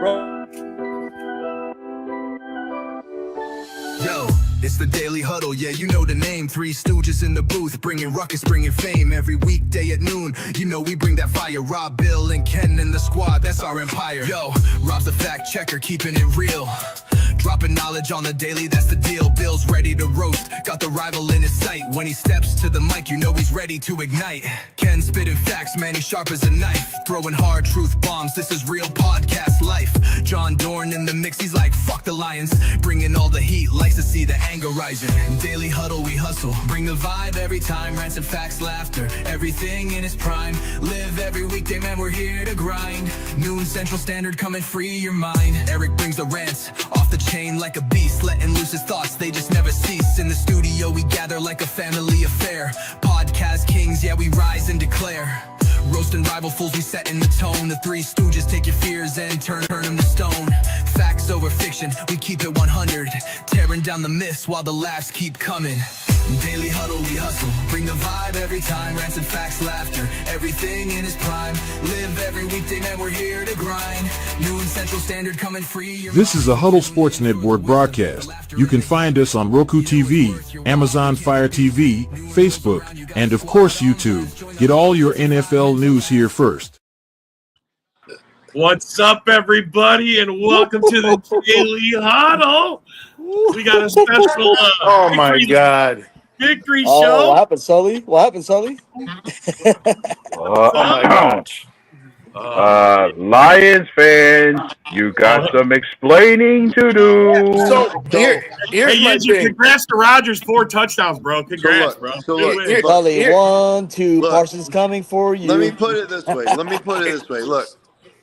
Yo, it's the Daily Huddle, yeah, you know the name. Three Stooges in the booth, bringing ruckus, bringing fame. Every weekday at noon, you know we bring that fire. Rob, Bill, and Ken in the squad, that's our empire. Yo, Rob's the fact checker, keeping it real. Dropping knowledge on the daily, that's the deal. Bill's ready to roast, got the rival in his sight. When he steps to the mic, you know he's ready to ignite. Ken spitting facts, man, he's sharp as a knife. Throwing hard truth bombs, this is real podcast life. John Dorn in the mix, he's like, fuck the Lions. Bringing all the heat, likes to see the anger rising. Daily Huddle, we hustle, bring the vibe every time. Rants and facts, laughter, everything in its prime. Live every weekday, man, we're here to grind. Noon Central Standard, come and free your mind. Eric brings the rants, off the chain like a beast, letting loose his thoughts, they just never cease. In the studio we gather like a family affair. Podcast kings, yeah, we rise and declare. Roasting rival fools, we setting the tone. The Three Stooges take your fears and turn them to stone. Facts over fiction, we keep it 100. Tearing down the myths while the laughs keep coming. Daily Huddle, we hustle, bring the vibe every time. Rants and facts, laughter, everything in its prime. Live every weekday, man, we're here to grind. Noon Central Standard, coming free. This is a Huddle Sports Network broadcast. You can find us on Roku TV, Amazon Fire TV, Facebook, and of course YouTube. Get all your NFL news here first. What's up, everybody, and welcome to the Daily Huddle. We got a special oh my God. Victory show. What happened, Sully? What happened, Sully? Oh my gosh. Lions fans, you got some explaining to do. So here's my thing. Congrats to Rodgers, 4 touchdowns, bro. Congrats, bro. Sully, 1, 2, Parsons coming for you. Let me put it this way. Look,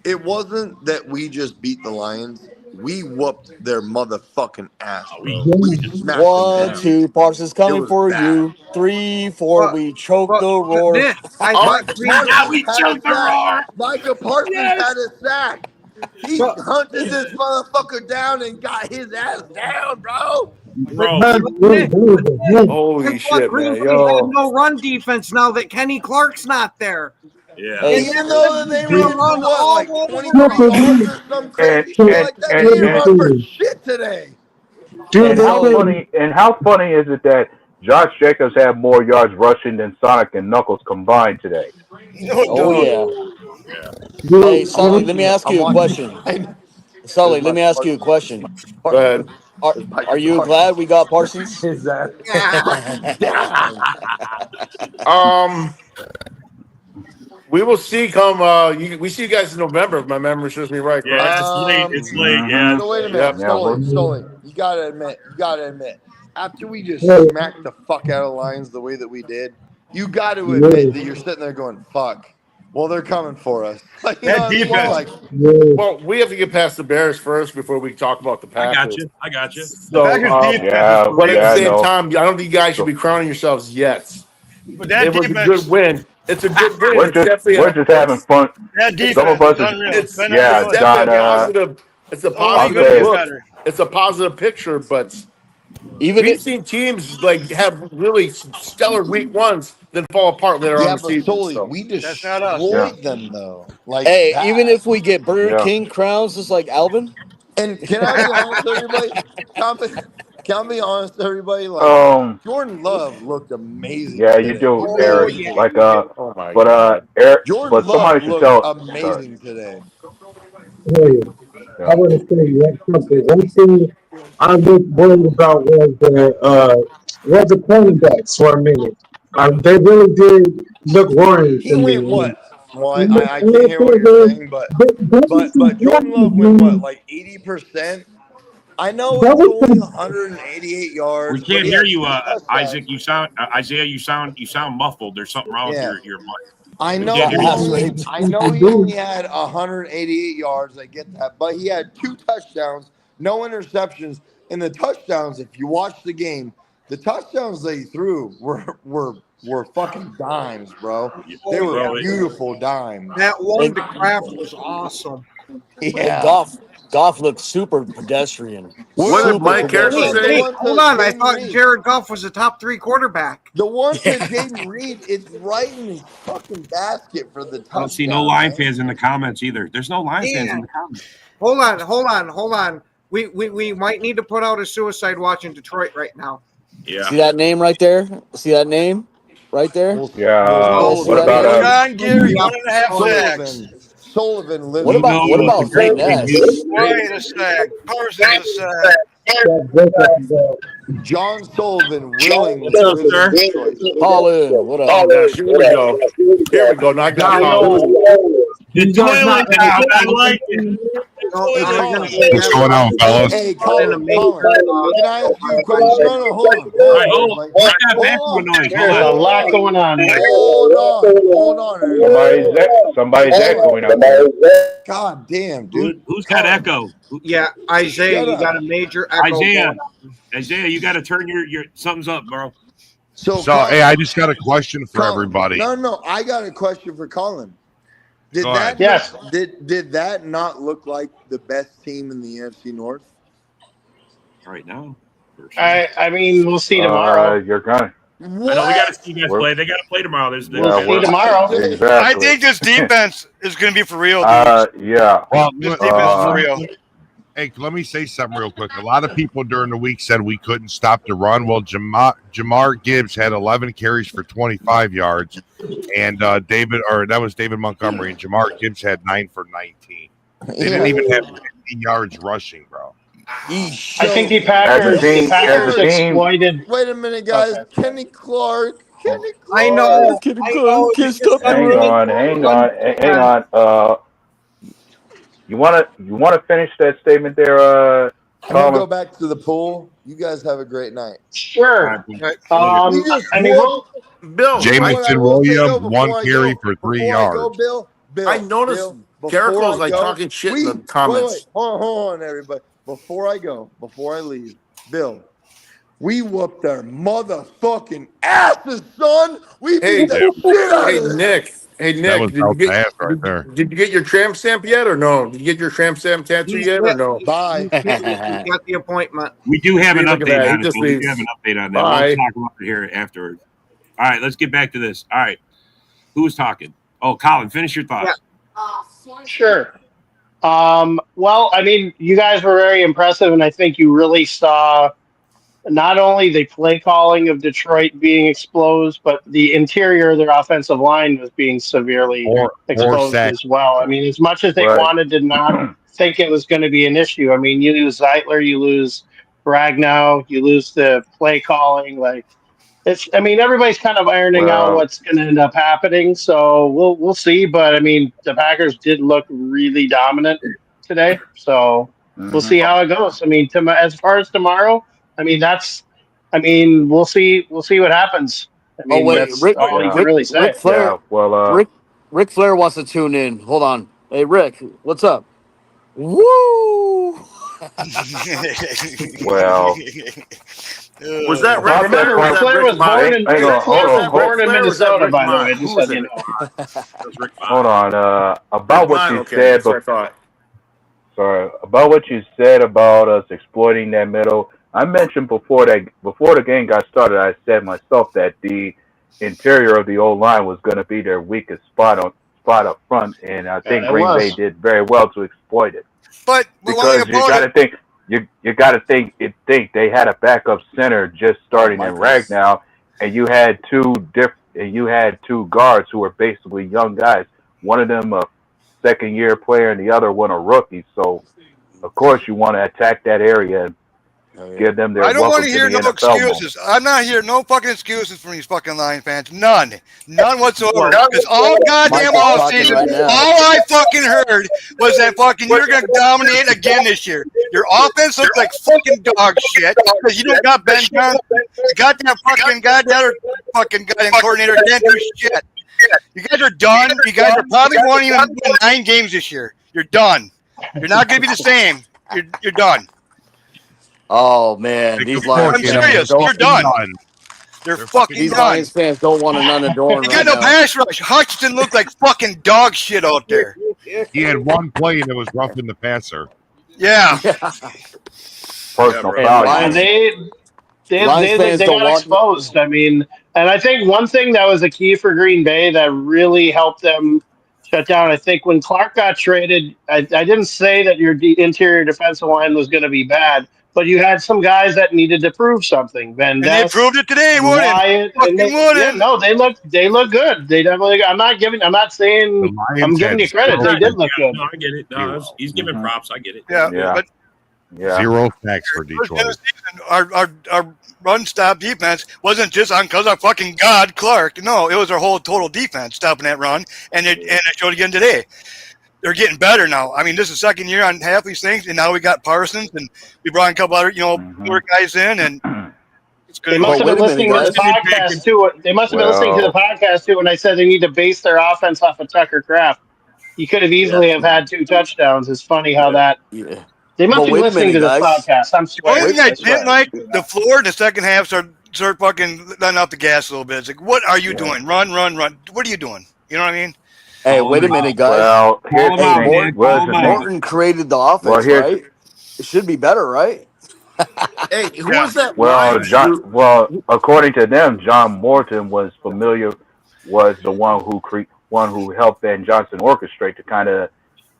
it wasn't that we just beat the Lions. We whooped their motherfucking ass, bro. 1, 2, Parsons coming for you. 3, 4, we choked the roar. We choked the roar. Micah Parsons had a sack. He hunted this motherfucker down and got his ass down, bro. Holy shit, man. Yo. No run defense now that Kenny Clark's not there. Yeah. And even though they run like 23 yards or some crazy shit like that, they didn't run for shit today. And how funny is it that Josh Jacobs had more yards rushing than Sonic and Knuckles combined today? Oh, yeah. Hey, Sully, let me ask you a question. Sully, let me ask you a question. Go ahead. Are you glad we got Parsons? We will see come we see you guys in November if my memory serves me right. Yeah, it's late. Yeah. So wait a minute, Stolen. You gotta admit. After we just smacked the fuck out of the Lions the way that we did, you gotta admit that you're sitting there going, fuck. Well, they're coming for us. Like, that defense. Well, we have to get past the Bears first before we talk about the Packers. I got you. So, but at the same time, I don't think you guys should be crowning yourselves yet. But that it was a good win. It's a good win. We're just having fun. That defense. Some of us it's a positive look. It's a positive picture, but we've seen teams like have really stellar week ones then fall apart later on the season. So we destroyed them though. Like, hey, even if we get Burger King crowns just like Alvin. And can I be honest with everybody? Can I be honest with everybody? Like, Jordan Love looked amazing. Yeah, you do, Eric. Yeah. Like Eric, but somebody should tell. Amazing today. Hey, I want to say something. One thing I was worried about was the cornerbacks for a minute. They really did look worried. He went what? Well, I can't hear what you're saying, but Jordan Love went what, like 80%? I know it's only 188 yards. We can't hear you, Isaac. Isaiah. You sound muffled. There's something wrong with your mic. I know he only had 188 yards. I get that, but he had 2 touchdowns, no interceptions. And the touchdowns, if you watch the game, the touchdowns they threw were fucking dimes, bro. They were beautiful dimes. That one to Kraft was awesome. And Goff looks super pedestrian. What did Super Mike Harrison pedestrian. say? Hey, hold on. I thought Jared Goff was a top 3 quarterback. The one to Jaden Reed, it's right in his fucking basket for the touchdown. I don't see no Lion fans in the comments either. There's no Lion fans in the comments. Hold on. We might need to put out a suicide watch in Detroit right now. Yeah. See that name right there? See that name right there? Yeah. What about John Gary, 1.5 sacks. Sullivan lives. What about Van Ness? Wait a sec. Parsons a sack. John Sullivan willing Hello, sir. Colin, what up? Oh, yes, here we go. Here we go. Now I got The toilet down. I like it. What's going on, fellas? Hey, Colin, can I ask you a question? No, hold on. What's that background noise? There's a lot going on here. Hold on. Somebody's echoing out there. God damn, dude. Who's got echo? Yeah, Isaiah, you got a major echo. Isaiah, you got to turn your something's up, bro. So Hey, I just got a question for everybody. No, I got a question for Colin. Did Go that ahead. did that not look like the best team in the NFC North? Right now. I mean, we'll see tomorrow. You're gonna. I know we got to see guys play. They got to play tomorrow. We'll see tomorrow. Exactly. I think this defense is going to be for real. Yeah. Well, This defense is for real. hey, let me say something real quick. A lot of people during the week said we couldn't stop the run. Well, Jamar Gibbs had 11 carries for 25 yards, and David Montgomery, and Jamar Gibbs had 9 for 19. They didn't even have 15 yards rushing, bro. I think the Packers exploited. Wait a minute, guys. Kenny Clark. I know. Hang on. You wanna finish that statement there, I'm gonna Colin? go back to the pool. You guys have a great night. Sure. I mean, Bill. Jamison Williams, 1 carry for 3 yards. Bill, I noticed Jericho's like talking shit in the comments. Wait. Hold on, everybody. Before I leave, Bill, we whooped their motherfucking asses, son. We beat the shit out of them. Nick. That was fast right there. Did you get your tramp stamp yet or no? Did you get your tramp stamp tattoo yet or no? Bye. You got the appointment. We do have an Look at update that. on it. We do have an update on that. Bye. We'll talk about it here afterwards. All right, let's get back to this. All right. Who's talking? Oh, Colin, finish your thoughts. Sure. Well, I mean, you guys were very impressive, and I think you really saw not only the play calling of Detroit being exposed, but the interior of their offensive line was being severely exposed as well. I mean, as much as they wanted to not think it was going to be an issue, I mean, you lose Zeitler, you lose Ragnow, you lose the play calling. Like, I mean, everybody's kind of ironing out what's going to end up happening. So we'll see. But I mean, the Packers did look really dominant today. So we'll see how it goes. I mean, as far as tomorrow, I mean, we'll see what happens. I mean, that's all you can really say. Ric Flair, Ric Flair wants to tune in. Hold on. Hey, Rick, what's up? Woo! Well, was that Rick? Remember, Ric Flair was born in Minnesota, by the way. Just so you know. Hold on. About what you said before. Sorry, about what you said about us exploiting that middle. I mentioned before the game got started, I said myself that the interior of the old line was going to be their weakest spot up front, and I think Green Bay did very well to exploit it. But because you got to think they had a backup center just starting in Ragnow, and you had two guards who were basically young guys. One of them a second-year player, and the other one a rookie. So, of course, you want to attack that area and give them their. I don't want to hear no excuses. Moment. I'm not hearing no fucking excuses from these fucking Lion fans. None whatsoever. Because all goddamn offseason, all I fucking heard was that fucking you're gonna dominate again this year. Your offense looks like fucking dog shit because you don't got Ben Johnson. The goddamn coordinator can't do shit. You guys are done. You guys are probably won't even win 9 games this year. You're done. You're not gonna be the same. You're done. Oh man, these Lions. I'm serious. You're done. They're fucking These done. Lions fans don't want an unadorned You right got no now. pass rush. Hutchinson looked like fucking dog shit out there. He had one play and it was roughing the passer. Yeah. Personal Hey, foul. Lions, They Lions fans don't got want. exposed. I mean, and I think one thing that was a key for Green Bay that really helped them shut down. I think when Clark got traded, I didn't say that your interior defensive line was going to be bad, but you had some guys that needed to prove something. Van And they Ness, proved it today, wouldn't Wyatt, and fucking wouldn't. no, they look good. They definitely. I'm not saying. I'm giving you credit. They did look good. No, I get it. No, he's giving props. I get it. Yeah. But Zero sacks for Detroit. Our run stop defense wasn't just on because of fucking God Clark. No, it was our whole total defense stopping that run, and it showed again today. They're getting better now. I mean, this is the second year on half these things, and now we got Parsons, and we brought in a couple other newer guys in, and it's good. They must have been listening to the podcast too. They must have been listening to the podcast too when I said they need to base their offense off of Tucker Kraft. He could have easily have had 2 touchdowns. It's funny how that. Yeah. They must be listening to this podcast. I'm The only swearing. thing I didn't like, the floor in the second half start fucking letting off the gas a little bit. It's like, what are you doing? Run. What are you doing? You know what I mean? Hey, wait a minute, guys. Well, here's the thing. Morton created the offense, right? It should be better, right? Hey, who was that? Well, according to them, John Morton was the one who helped Ben Johnson orchestrate the kind of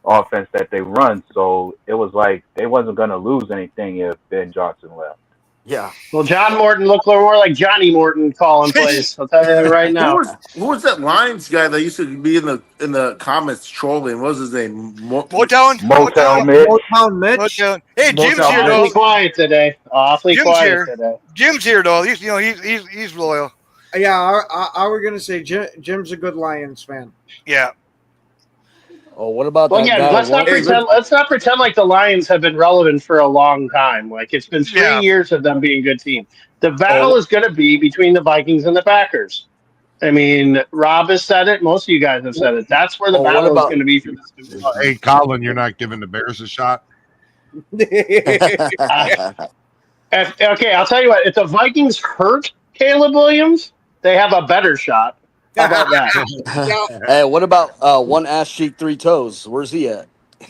offense that they run. So it was like they wasn't going to lose anything if Ben Johnson left. Yeah. Well, John Morton looked more like Johnny Morton calling plays. I'll tell you that right now. Who was that Lions guy that used to be in the comments trolling? What was his name? Motown Mitch. Hey, Jim's here though. Awfully quiet today. Awfully Jim's quiet here. today. Jim's here though. He's loyal. Yeah, I was gonna say Jim's a good Lions fan. Yeah. Oh, what about Well, that again, guy? let's not pretend like the Lions have been relevant for a long time. Like it's been 3 years of them being a good team. The battle is going to be between the Vikings and the Packers. I mean, Rob has said it. Most of you guys have said it. That's where the battle is going to be for this division. Hey, Colin, you're not giving the Bears a shot? Okay, I'll tell you what. If the Vikings hurt Caleb Williams, they have a better shot. How about that? Hey, what about one ass cheek, 3 toes? Where's he at?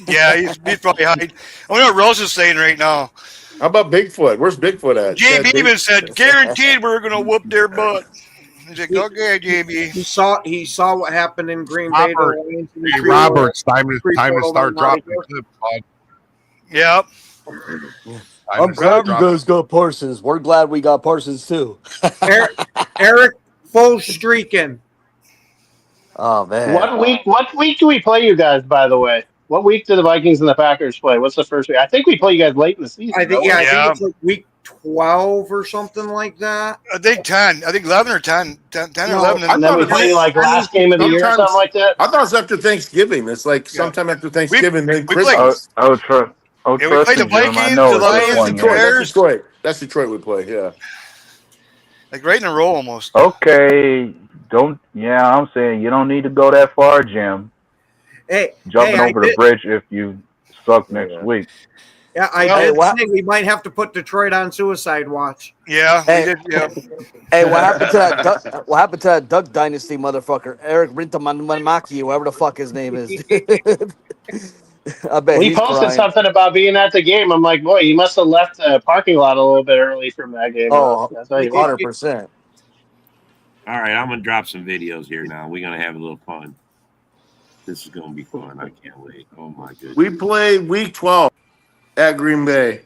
Yeah, he's probably hiding. I wonder what Rose is saying right now. How about Bigfoot? Where's Bigfoot at? JB even said, guaranteed we're going to whoop their butt. He's like, okay, JB. He saw what happened in Green Bay. Hey, Robert, it's time to start dropping the clips, bud. Yep. I'm glad you guys got Parsons. We're glad we got Parsons too. Eric, full streaking. Oh man. What week do we play you guys, by the way? What week do the Vikings and the Packers play? What's the first week? I think we play you guys late in the season. I think it's like week 12 or something like that. I think 10. I think 11 or 10. 10 or 11. And then we play like last game of the year or something like that. I thought it was after Thanksgiving. It's like sometime after Thanksgiving, then Christmas. I would trust. We play the Vikings, the Lions, the Bears. That's Detroit we play, yeah. Like right in a row almost. Okay. I'm saying you don't need to go that far, Jim. Jumping over the bridge if you suck next week. Yeah, I did say we might have to put Detroit on suicide watch. Yeah, we did. Yeah. Hey, what happened to that? What happened to that Duck Dynasty motherfucker, Eric Rintamanmaki, whatever the fuck his name is? I bet he posted crying. something about being at the game. I'm like, boy, you must have left the parking lot a little bit early from that game. Oh, that's how you 100%. All right, I'm gonna drop some videos here now. We're gonna have a little fun. This is gonna be fun. I can't wait. Oh my goodness. We play week 12 at Green Bay.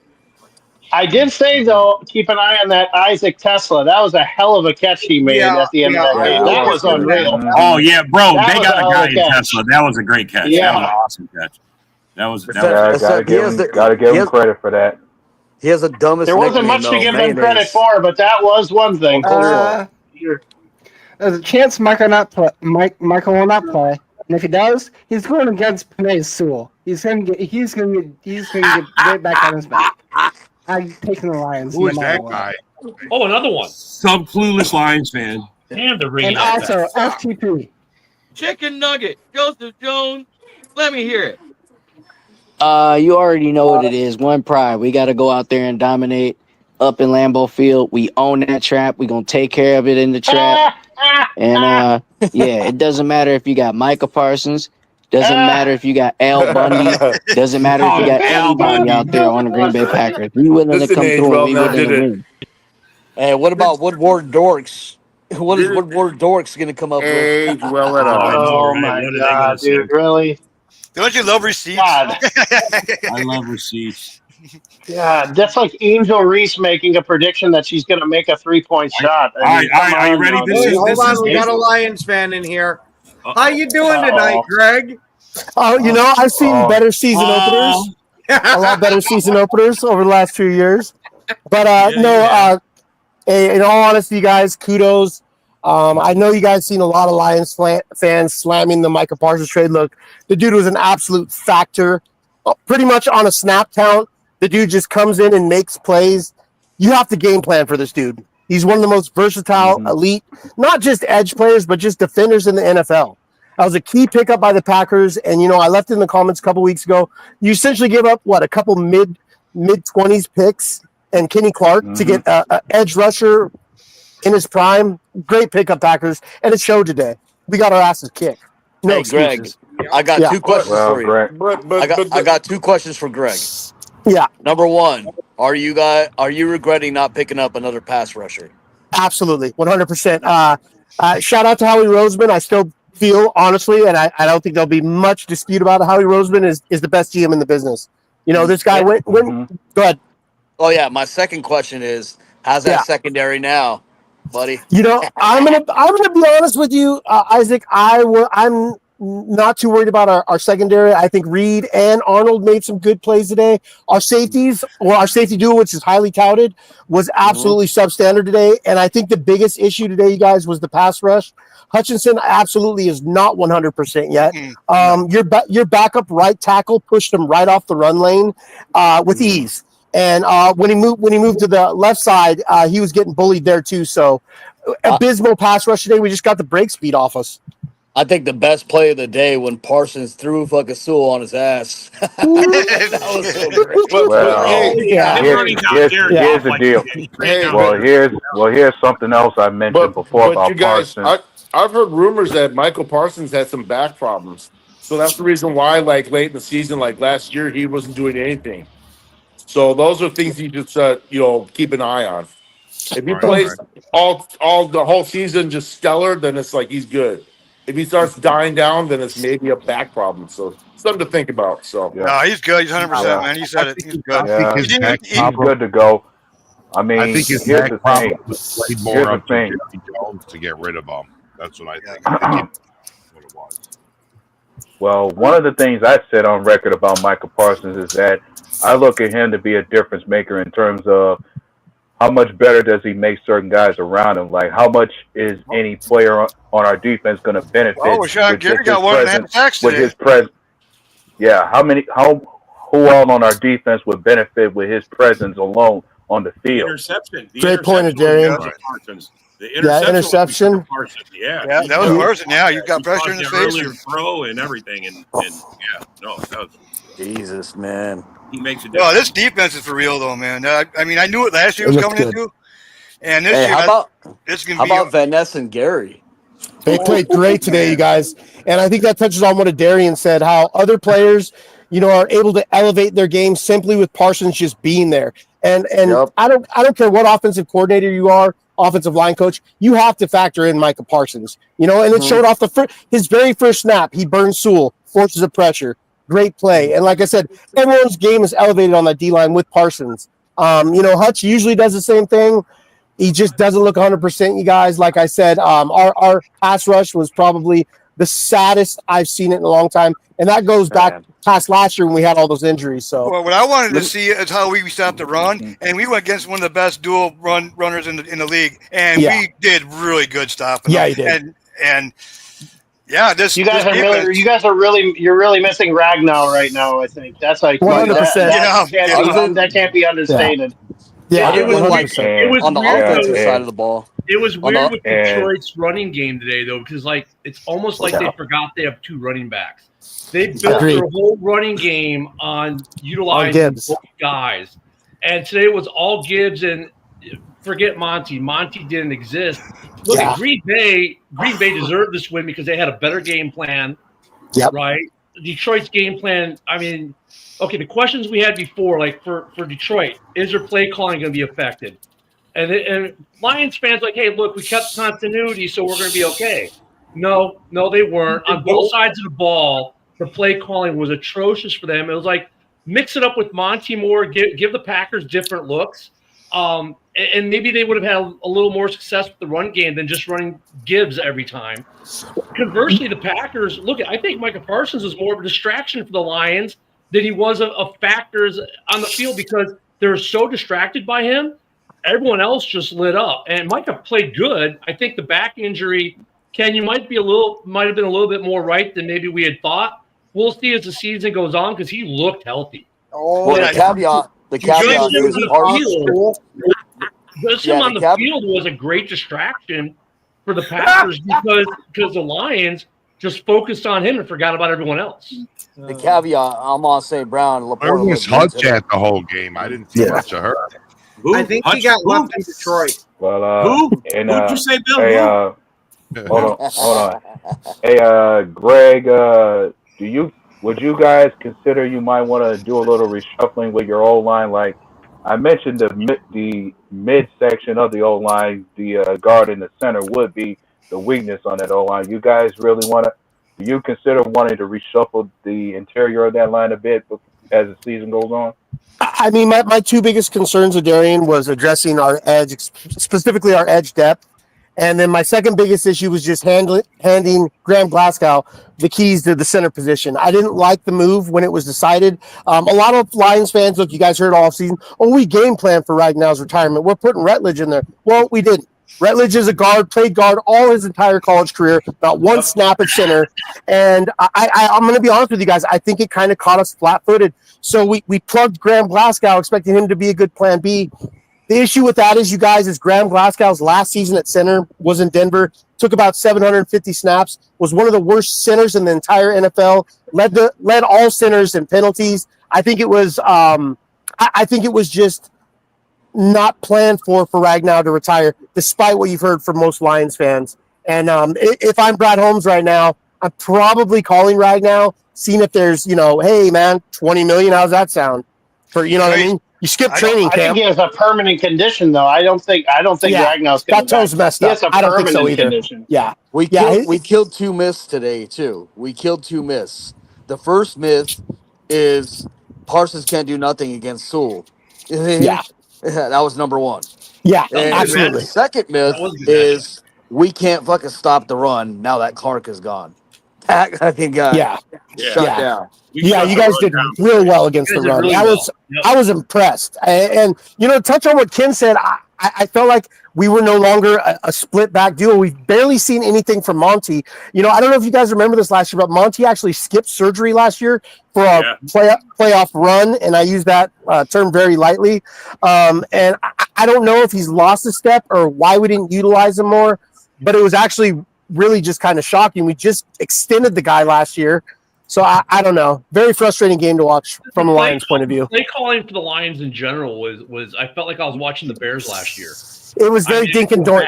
I did say though, keep an eye on that Isaac Tesla. That was a hell of a catch he made at the end of that game. That was unreal. Oh yeah, bro, That they was got a a hell guy of in a catch. Tesla. That was a great catch. Yeah. That was an awesome catch. That was Gotta give him credit for that. He has the dumbest. There wasn't nickname, much to give him mayonnaise. credit for, but that was one thing. There's a chance Michael will not play, and if he does, he's going against Panay Sewell. He's gonna get right back on his back. I'm taking the Lions. Who is that guy? Oh, another one. Some clueless Lions fan. Damn the ring. And also FTP. Chicken nugget, Joseph Jones. Let me hear it. You already know what it is. One pride. We got to go out there and dominate. up in Lambeau Field. We own that trap. We're going to take care of it in the trap. And, yeah, it doesn't matter if you got Micah Parsons. Doesn't matter if you got Al Bundy. Doesn't matter if you got anybody out there on the Green Bay Packers. We willing to come through and we willing to win. Hey, what about Woodward Dorks? What is Woodward Dorks going to come up with? Age well at all. Oh my god, dude! Really? Don't you love receipts? God. I love receipts. Yeah, that's like Angel Reese making a prediction that she's going to make a 3-point shot. All right, are you ready? Hold on, we got a Lions fan in here. How you doing tonight, Greg? Oh, you know, I've seen better season openers, a lot better season openers over the last few years. But in all honesty, guys, kudos. I know you guys seen a lot of Lions fans slamming the Micah Parsons trade. Look, the dude was an absolute factor, pretty much on a snap count. The dude just comes in and makes plays. You have to game plan for this dude. He's one of the most versatile, elite, not just edge players, but just defenders in the NFL. That was a key pickup by the Packers. And, you know, I left it in the comments a couple weeks ago. You essentially gave up, a couple mid-20s picks and Kenny Clark to get an edge rusher in his prime. Great pickup, Packers. And it showed today. We got our asses kicked. No excuses. Greg, I got two questions for you. I got two questions for Greg. Yeah. Number one, are you regretting not picking up another pass rusher? Absolutely, 100%. Shout out to Howie Roseman. I still feel, honestly, and I don't think there'll be much dispute about it, Howie Roseman is the best GM in the business. You know, this guy went. Go ahead. Oh yeah, my second question is, how's that secondary now, buddy? You know, I'm gonna be honest with you, Isaac. I'm not too worried about our secondary. I think Reed and Arnold made some good plays today. Our safeties, or our safety duo, which is highly touted, was absolutely substandard today. And I think the biggest issue today, you guys, was the pass rush. Hutchinson absolutely is not 100% yet. Your backup right tackle pushed him right off the run lane with ease. And when he moved to the left side, he was getting bullied there too. So abysmal pass rush today. We just got the brakes beat off us. I think the best play of the day when Parsons threw fucking Sewell on his ass. That was so great. Here's the deal. Here's something else I mentioned before about you guys, Parsons. I've heard rumors that Michael Parsons had some back problems. So that's the reason why, like, late in the season, like last year, he wasn't doing anything. So those are things you just, keep an eye on. If he plays all the whole season just stellar, then it's like he's good. If he starts dying down, then it's maybe a back problem. So something to think about. So no, he's good. He's 100%, man. He said it. He's good. Yeah, he's good to go. I mean, I think his here's the thing. Played more up to Jerry Jones to get rid of him. That's what I think. I think what it was. Well, one of the things I said on record about Michael Parsons is that I look at him to be a difference maker in terms of how much better does he make certain guys around him? Like, how much is any player on our defense going to benefit? Oh, Sean Gary got one and a half sacks with his presence. Yeah, who all on our defense would benefit with his presence alone on the field? Great point, Darian. The interception. Yeah, that was worse. Yeah, you got pressure in the face. Throw and everything, and that was Jesus, man. He makes a No, difference. this defense is for real, though, man. I mean, I knew it last year was coming into, and this year, how gonna about Vanessa and Gary? They played great today, you guys. And I think that touches on what Darian said, how other players, are able to elevate their game simply with Parsons just being there. And I don't care what offensive coordinator you are, offensive line coach, you have to factor in Micah Parsons. And it showed off his very first snap. He burns Sewell, forces a pressure. Great play. And like I said, everyone's game is elevated on that D-line with Parsons. Hutch usually does the same thing. He just doesn't look 100%, you guys. Like I said, our pass rush was probably the saddest I've seen it in a long time. And that goes back past last year when we had all those injuries. So, well, what I wanted to see is how we stopped the run. And we went against one of the best dual runners in the league. And we did really good stopping. Yeah, he did. And yeah, you're really missing Ragnow right now. I think that's like 100%. That can't be understated. Yeah, it was on the weird, offensive though. side of the ball. It was weird with Detroit's running game today, though, because it's almost like they forgot they have two running backs. They built their whole running game on utilizing both guys, And today it was all Gibbs and forget Monty. Monty didn't exist. Look at Green Bay. Green Bay deserved this win because they had a better game plan. Yep. Right. Detroit's game plan. I mean, okay, the questions we had before, like for Detroit, is their play calling going to be affected? And Lions fans like, hey, look, we kept continuity, so we're going to be okay. No, they weren't. On both sides of the ball, the play calling was atrocious for them. It was like mix it up with Monty Moore, give the Packers different looks. And maybe they would have had a little more success with the run game than just running Gibbs every time. Conversely, the Packers, I think Micah Parsons was more of a distraction for the Lions than he was a factor on the field because they're so distracted by him. Everyone else just lit up. And Micah played good. I think the back injury, Ken, you might have been a little bit more right than maybe we had thought. We'll see as the season goes on because he looked healthy. Well, the caveat is Parsons. Just him on the field was a great distraction for the Packers because the Lions just focused on him and forgot about everyone else. The caveat, I'm on St. Brown. Everyone was Hudchat the whole game. I didn't see much of her. I think he got left in Detroit. Well, who'd you say, Bill? Hey, hold on. Hey, Greg, would you guys consider you might want to do a little reshuffling with your O-line? Like I mentioned, the mid section of the O-line, the guard in the center would be the weakness on that O-line. You guys really want to? Do you consider wanting to reshuffle the interior of that line a bit as the season goes on? I mean, my two biggest concerns with Darian was addressing our edge, specifically our edge depth. And then my second biggest issue was just handing Graham Glasgow the keys to the center position. I didn't like the move when it was decided. A lot of Lions fans, look, you guys heard all season, we game planned for Ragnow's retirement. We're putting Rutledge in there. Well, we didn't. Rutledge is a guard, played guard all his entire college career, not one snap at center. And I'm going to be honest with you guys, I think it kind of caught us flat-footed. So we plugged Graham Glasgow, expecting him to be a good plan B. The issue with that is, you guys, is Graham Glasgow's last season at center was in Denver, took about 750 snaps, was one of the worst centers in the entire NFL, led all centers in penalties. I think it was just not planned for Ragnow to retire, despite what you've heard from most Lions fans. And if I'm Brad Holmes right now, I'm probably calling Ragnow, seeing if there's, hey man, $20 million, how's that sound? For what I mean? You skip training camp. I think he has a permanent condition, though. I don't think Ragnow's going to. That toe's messed up. I don't think so either. Condition. Yeah, we killed two myths today too. We killed two myths. The first myth is Parsons can't do nothing against Sewell. Yeah, that was number one. Yeah, and absolutely. The second myth is we can't fucking stop the run now that Clark is gone. That fucking guy. Shut down. Yeah, you guys did real well against the run. Really I was impressed. And touch on what Ken said, I felt like we were no longer a split back duo. We've barely seen anything from Monty. I don't know if you guys remember this last year, but Monty actually skipped surgery last year for a playoff run, and I use that term very lightly. And I don't know if he's lost a step or why we didn't utilize him more, but it was actually really just kind of shocking. We just extended the guy last year. So I don't know. Very frustrating game to watch from a Lions point of view. Play calling for the Lions in general was I felt like I was watching the Bears last year. It was very dink and dork.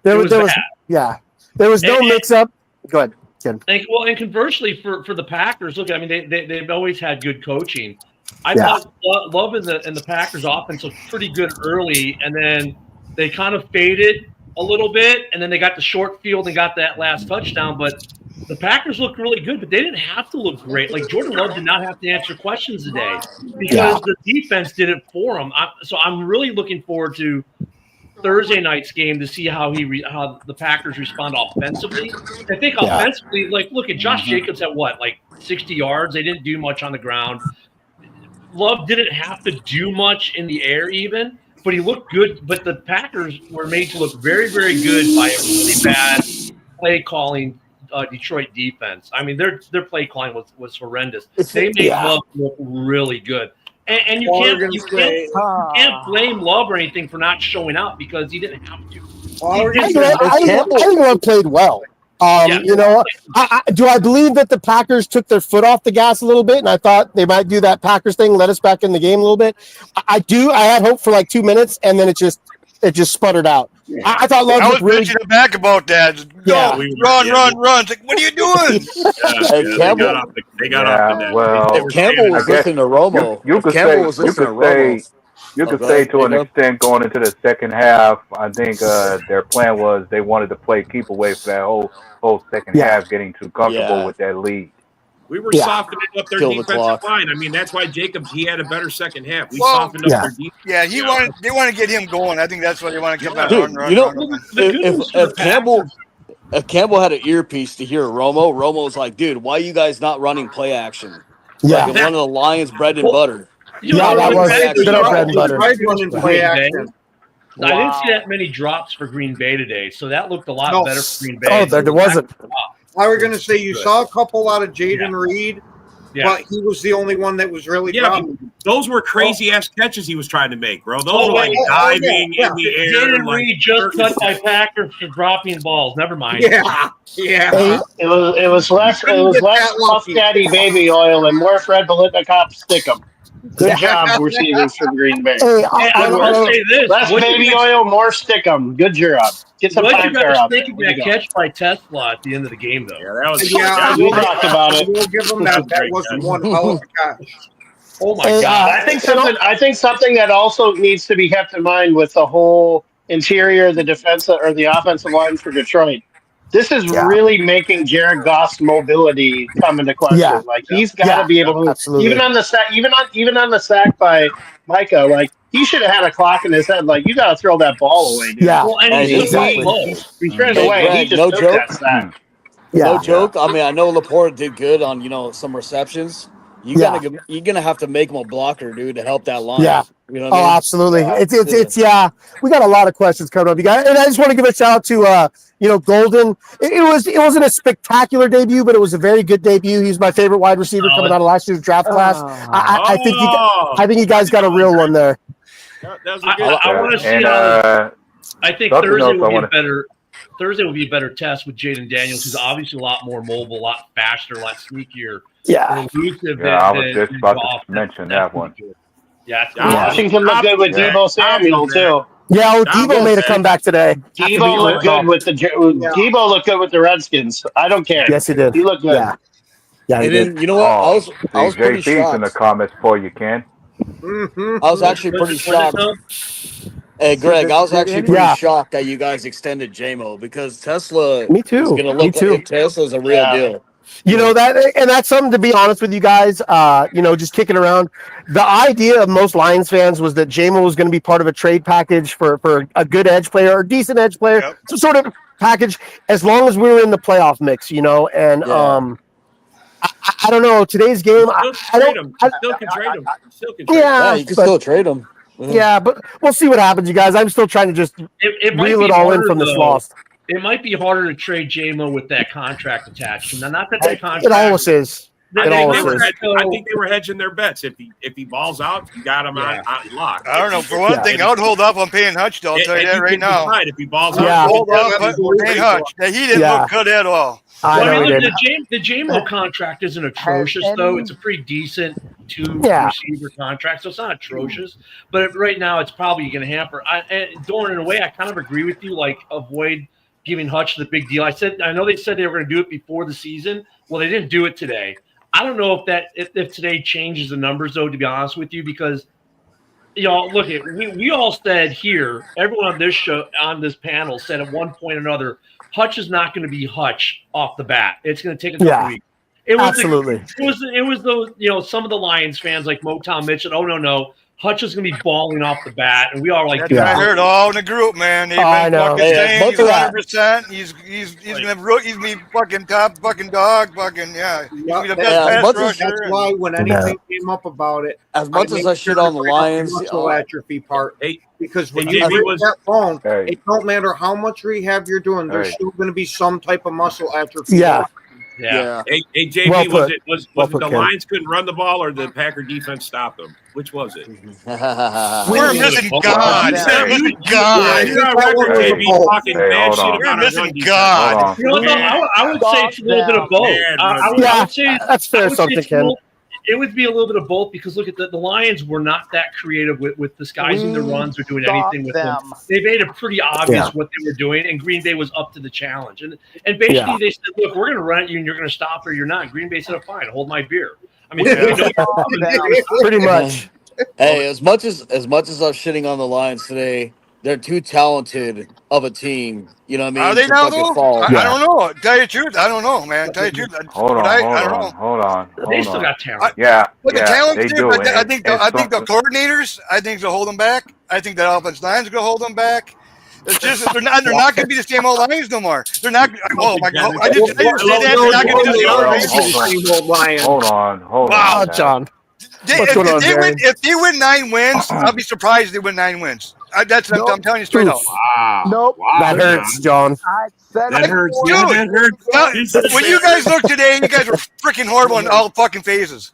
There was no mix up. Go ahead, Ken. And conversely for the Packers, look, I mean they've always had good coaching. I thought Love in the Packers offense was pretty good early, and then they kind of faded a little bit, and then they got the short field and got that last touchdown, but the Packers looked really good, but they didn't have to look great. Like Jordan Love did not have to answer questions today because the defense did it for him. So I'm really looking forward to Thursday night's game to see how the Packers respond offensively. I think offensively, look at Josh Jacobs at 60 yards. They didn't do much on the ground. Love didn't have to do much in the air even, but he looked good. But the Packers were made to look very, very good by a really bad play calling Detroit defense. I mean, their play calling was horrendous. They made Love look really good, and you can't blame Love or anything for not showing out because he didn't have to. I think Love played well. You know, do I believe that the Packers took their foot off the gas a little bit, and I thought they might do that Packers thing, let us back in the game a little bit? I do. I had hope for like 2 minutes, and then it just sputtered out. I thought Love I was looked really bitching back about that. Go, run. It's like, what are you doing? They got off the net. Well, If Campbell was listening to Romo, you could say to an extent going into the second half, I think their plan was they wanted to play keep away for that whole second half, getting too comfortable with that lead. We were softening up their defensive line. I mean, that's why Jacobs, he had a better second half. We softened up their defense. Yeah, they want to get him going. I think that's what they want to get back. If Campbell had an earpiece to hear Romo's like, dude, why are you guys not running play action? Yeah. Like one of the Lions' bread and butter. That was bread and butter. Play action. I didn't see that many drops for Green Bay today, so that looked a lot better for Green Bay. Oh, there wasn't. I was going to say you saw a couple out of Jaden Reed, but he was the only one that was really dropping. Those were crazy ass catches he was trying to make, bro. Those were like diving in the air. Jaden Reed just cut by Packers for dropping balls. Never mind. Yeah. It was less Puff Daddy baby oil and more Fred Biletnikoff Stickum. Good job, receivers from Green Bay. I'll say this: less baby oil, more Stickum. Good job. Get some what you time out there. that catch by Tesla at the end of the game, though? Yeah, that was. We talked about it. We'll give them that. That wasn't one hell of a catch. Oh my God! I think something that also needs to be kept in mind with the whole interior, the defense or the offensive line for Detroit. This is really making Jared Goff's mobility come into question. Yeah. Like he's got to be able to, even on the sack, even on the sack by Micah. Like he should have had a clock in his head. Like you got to throw that ball away, dude. Yeah. Well, and he's turned away. Greg, He just no took joke. that sack. No joke. I mean, I know Laporte did good on some receptions. You're gonna have to make him a blocker, dude, to help that line. Yeah. You know what I mean? Absolutely. It's we got a lot of questions coming up, you guys. And I just want to give a shout out to Golden. It wasn't a spectacular debut, but it was a very good debut. He's my favorite wide receiver coming out of last year's draft class. I think you guys got a real one there. I want to see. I think Thursday will be a better test with Jaden Daniels, who's obviously a lot more mobile, a lot faster, a lot sneakier. Yeah. I was just about to mention that one. Yeah. Washington looked good with Deebo Samuel too. Yeah, Deebo made a comeback today. Deebo looked good with Deebo looked good with the Redskins. I don't care. Yes, he did. He looked good. Yeah, he did. You know what? I was pretty shocked. in the comments for you, Ken. I was actually pretty shocked. Hey, Greg, I was actually pretty shocked that you guys extended JMO because Tesla. Me too. Is going to look like Tesla's a real deal. You know that's something to be honest with you guys. Just kicking around. The idea of most Lions fans was that JMO was going to be part of a trade package for a good edge player or decent edge player, some sort of package, as long as we were in the playoff mix. And I don't know today's game. You still can trade him. Yeah, you can still trade him. Yeah, but we'll see what happens, you guys. I'm still trying to just reel it all in from this loss. It might be harder to trade JMO with that contract attached. Now, not that contract. It always is. I think they were hedging their bets. If he balls out, you got him on lock. I don't know. For one thing, I would hold up on paying Hutch. I'll tell you that right now. If he balls out, hold up on paying Hutch. He didn't look good at all. The JMO contract isn't atrocious, though. It's a pretty decent receiver contract, so it's not atrocious. But right now, it's probably going to hamper. Doran, in a way, I kind of agree with you. Like, avoid giving Hutch the big deal. I know they said they were going to do it before the season. Well, they didn't do it today. I don't know if today changes the numbers, though, to be honest with you, because look, we all said here, everyone on this show, on this panel, said at one point or another, Hutch is not going to be Hutch off the bat. It's going to take a couple weeks. Absolutely. It was those some of the Lions fans like Motown Mitch said, oh no, Hutch is going to be balling off the bat, and we all like. I heard all in the group, man. They've been fucking saying he's 100%. He's gonna be fucking top fucking dog, fucking He's gonna be the best pass rusher. That's why when anything came up about it, as much as I shit on the Lions, muscle atrophy part, because when you break that bone, it don't matter how much rehab you're doing. There's still going to be some type of muscle atrophy. Yeah. Yeah. Hey, JB, Well was put. it was Well it put, the Ken. Lions couldn't run the ball or the Packer defense stopped them? Which was it? We're missing God. You said We're missing yeah, God. you're on record, JB, talking Hey, bad hold shit on. We're about our missing run defense. God. Hold on. You know what, though? I would say it's a little bit of both. Bad I run would Yeah, say that's fair I would say something, it's a Ken. little- it would be a little bit of both because look at the Lions were not that creative with disguising their runs or doing anything with them. They made it pretty obvious what they were doing, and Green Bay was up to the challenge. And basically they said, look, we're going to run at you, and you're going to stop or you're not. Green Bay said, fine, hold my beer. I mean, Pretty much. Hey, as much as I'm shitting on the Lions today, they're too talented of a team. You know what I mean? Are they to now, fucking though? fall. I don't know. Tell you the truth, I don't know, man. Tell you the truth. Hold But on. I don't know. Hold on. They still got talent. Yeah. But the Yeah, talent's they there, do. but I And- think and I think the some- coordinators, I think they'll hold them back. I think the offense line's gonna hold them back. It's just they're not gonna be the same old Lions no more. They're not. Oh my God! I didn't say that. They're not gonna be the same old Lions. Hold on. Wow, on. John. If they win 9 wins, I'll be surprised if they win 9 wins. I'm telling you straight out. Wow. That hurts, John. I said That hurts. Dude, That hurts. when you guys look today, you guys were freaking horrible in all fucking phases.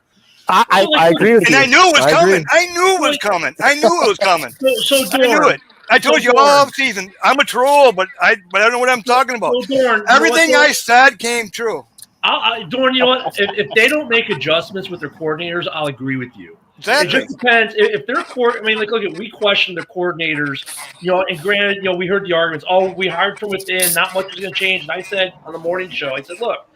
I agree with And you. I knew it was I agree. coming. I knew it was coming. I knew it was coming. So I knew it. I told you all season. I'm a troll, but I don't know what I'm talking about. Everything I said came true. Dorn, you know what? If they don't make adjustments with their coordinators, I'll agree with you. Exactly. It just depends. If they're I mean, look at we question the coordinators, and granted, we heard the arguments. Oh, we hired from within. Not much is going to change. And I said on the morning show, I said, look,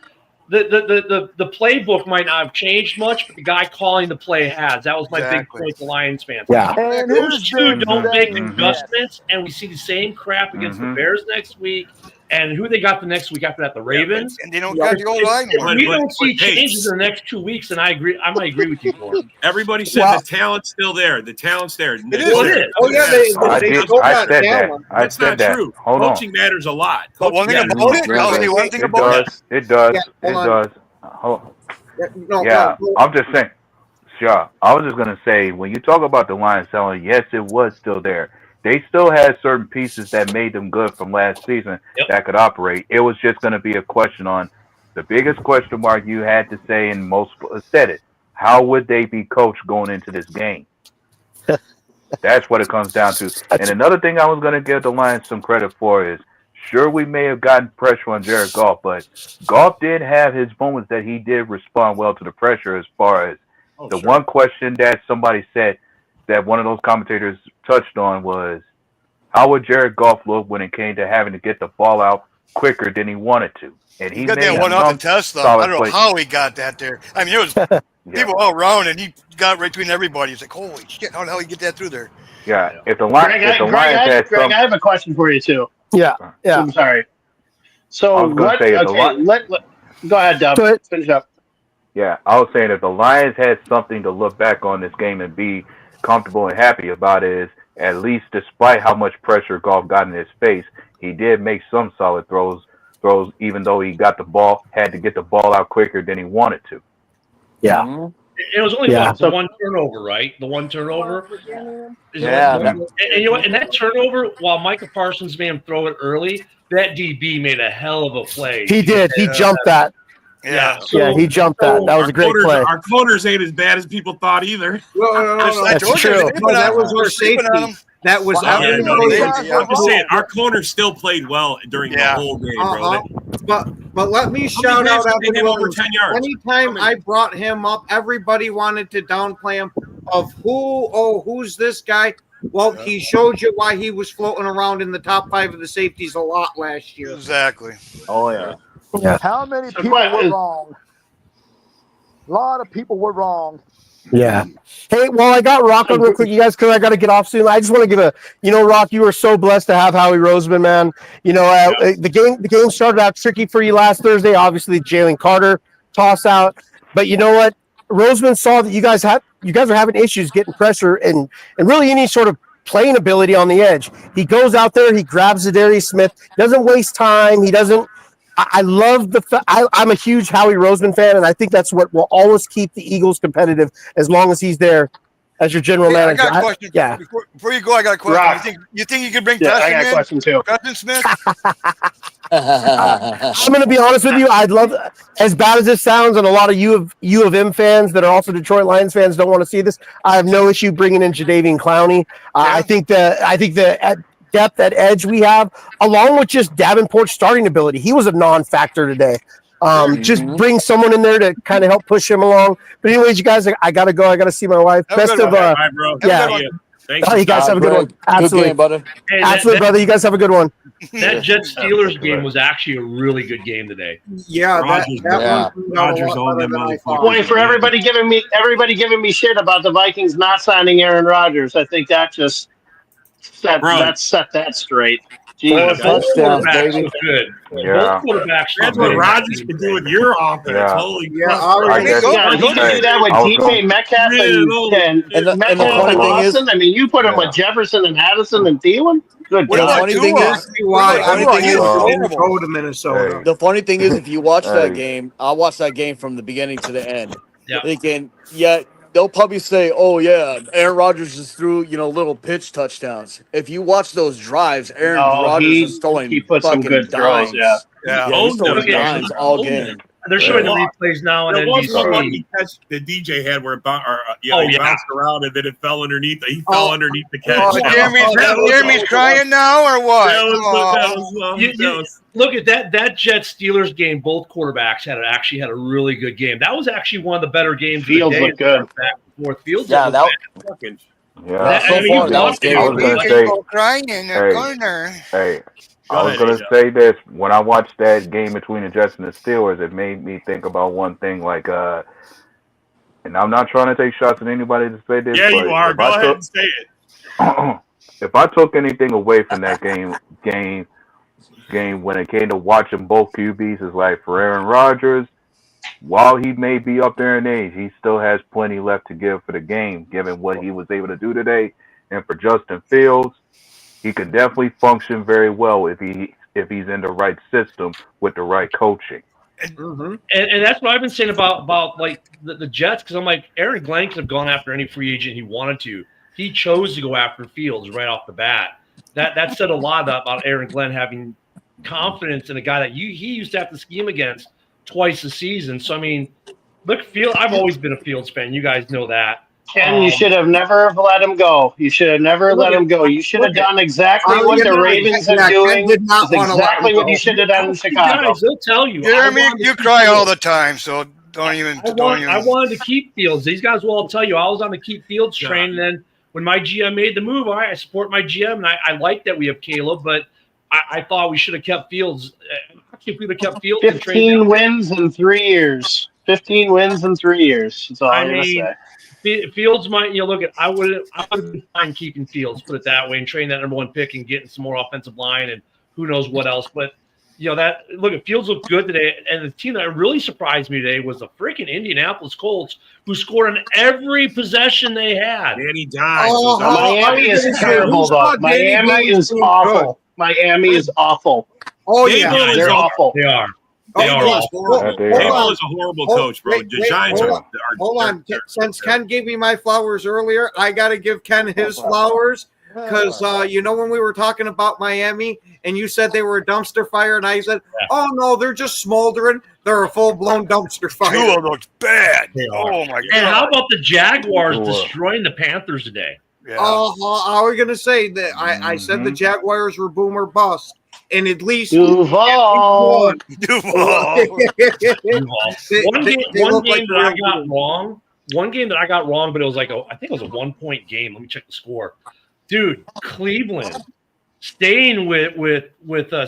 the playbook might not have changed much, but the guy calling the play has. That was my big point to Lions fans. Yeah. And Those two don't make Mhm. adjustments, and we see the same crap against the Bears next week. And who they got the next week after that? The Ravens. And they don't got the old line. If we don't see changes in the next 2 weeks, and I agree. I might agree with you, Gordon. Everybody said the talent's still there. The talent's there. It is. Oh yeah, they still got talent. That's not true. Hold on. Coaching matters a lot. But one thing about it, I'll say one thing about it. It does. Yeah, It hold does. No, I'm just saying. Sure. I was just gonna say when you talk about the Lions talent, yes, it was still there. They still had certain pieces that made them good from last season that could operate. It was just going to be a question on the biggest question mark you had to say, and most said it. How would they be coached going into this game? That's what it comes down to. And another thing I was going to give the Lions some credit for is, sure, we may have gotten pressure on Jared Goff, but Goff did have his moments that he did respond well to the pressure as far as one question that somebody said that one of those commentators touched on was, how would Jared Goff look when it came to having to get the ball out quicker than he wanted to? And he got made that one off the test, though. I don't know how he got that there. I mean, it was people all around, and he got right between everybody. It's like, holy shit, how the hell did he get that through there? Yeah, if the Lions Greg, I have a question for you too. Yeah. I'm sorry. So I was gonna what? say, Okay, go ahead, Dub. Finish up. Yeah, I was saying if the Lions had something to look back on this game and be comfortable and happy about is, at least despite how much pressure Goff got in his face, he did make some solid throws, even though he got the ball, had to get the ball out quicker than he wanted to. Yeah. It was only the one turnover, right? The one turnover. And you know what? And that turnover, while Micah Parsons made him throw it early, that DB made a hell of a play. He did. He jumped that. Yeah. He jumped that. That was a great play. Our corners ain't as bad as people thought either. No. That's true. That was our safety. That was I'm just saying, our corners still played well during the whole game, bro. But let me shout out him over 10 yards. Anytime I brought him up, everybody wanted to downplay him of who's this guy? Well, he showed you why he was floating around in the top 5 of the safeties a lot last year. Exactly. Oh yeah. Yeah. How many people were wrong? A lot of people were wrong. Yeah. Hey, well, I got Rock on real quick, you guys, because I got to get off soon. I just want to give Rock, you were so blessed to have Howie Roseman, man. The game started out tricky for you last Thursday. Obviously, Jalen Carter toss out, but you know what? Roseman saw that you guys are having issues getting pressure and really any sort of playing ability on the edge. He goes out there, he grabs Zadarius Smith, doesn't waste time. He doesn't. I love I'm a huge Howie Roseman fan, and I think that's what will always keep the Eagles competitive as long as he's there as your general manager. I got a question. Before you go, I got a question. Rock. You think you can bring I got a Preston question too. Preston Smith? I'm going to be honest with you. I'd love, as bad as this sounds, and a lot of U of M fans that are also Detroit Lions fans don't want to see this. I have no issue bringing in Jadeveon Clowney. I think the at depth at edge we have, along with just Davenport's starting ability, he was a non-factor today. Just bring someone in there to kind of help push him along. But anyways, you guys, I gotta go. I gotta see my wife. Best of bro. Yeah. Thanks. You guys have a good one. Absolutely, good game, brother. Hey, absolutely, brother. You guys have a good one. That Jets Steelers game was actually a really good game today. Yeah, Rogers owned them motherfuckers. Point for everybody giving me shit about the Vikings not signing Aaron Rodgers. I think that just set that straight. Four touchdowns, baby. Good. Yeah. Both quarterbacks. That's what Rogers can do with your offense. Yeah. Holy Yeah, crap. he can do that with DK Metcalf and Metcalf and Austin. I mean, you put him with Jefferson and Addison and Thielen. Good The God. funny thing is, go to Minnesota. the funny thing is, if you watch that game, I watched that game from the beginning to the end. Thinking, they'll probably say, "Oh yeah, Aaron Rodgers just threw little pitch touchdowns." If you watch those drives, Aaron Rodgers is throwing he put some good dimes. throws. He's throwing dimes all game. They're showing the replays now on There was one NBC. lucky catch that DJ had where it bounced around and then it fell underneath. He fell underneath the catch. Jeremy's crying now or what? Look at that Jets Steelers game. Both quarterbacks actually had a really good game. That was actually one of the better games. Fields looked good. Back and forth. Fields Yeah, looked that- Yeah. So far, that was I was gonna say, Crying in the corner. hey, I was gonna say this when I watched that game between the Jets and the Steelers. It made me think about one thing, like, and I'm not trying to take shots at anybody to say this. Yeah, but you are. if Go I ahead took- and say it. If I took anything away from that game when it came to watching both QBs, is like for Aaron Rodgers, while he may be up there in age, he still has plenty left to give for the game, given what he was able to do today. And for Justin Fields, he could definitely function very well if he's in the right system with the right coaching. And that's what I've been saying about like the Jets, because I'm like, Aaron Glenn could have gone after any free agent he wanted to. He chose to go after Fields right off the bat. That said a lot about Aaron Glenn having confidence in a guy that he used to have to scheme against twice a season. So I mean, look, I've always been a Fields fan. You guys know that. Ken, you should have never let him go. You should have never let him go. You should have done exactly what the Ravens are doing. That's exactly what you should have done in Chicago. Guys, they'll tell you. Jeremy, you cry all the time, so don't even. I wanted to keep Fields. These guys will all tell you I was on the keep Fields train. And then when my GM made the move, all right, I support my GM, and I like that we have Caleb, but I thought we should have kept Fields. If we would have kept Fields, 15 wins in 3 years. 15 wins in 3 years. That's all I'm going to say. Fields might, look at. I would have been fine keeping Fields, put it that way, and trading that number one pick and getting some more offensive line and who knows what else. But that look at Fields looked good today, and the team that really surprised me today was the freaking Indianapolis Colts, who scored on every possession they had. Danny Dimes. Miami is terrible, though. Miami is awful. Miami is awful. Oh yeah, they're awful. They are. Dable is a horrible coach, bro. The Giants are. Hold on. Since Ken gave me my flowers earlier, I got to give Ken his flowers because when we were talking about Miami and you said they were a dumpster fire, and I said, "Oh no, they're just smoldering. They're a full-blown dumpster fire." Tua looks bad. Oh my god! And how about the Jaguars destroying the Panthers today? Yeah. How are we gonna say that? I said the Jaguars were boom or bust. And at least Duval. One game that I got wrong, but it was like I think it was a 1 point game. Let me check the score. Dude, Cleveland staying with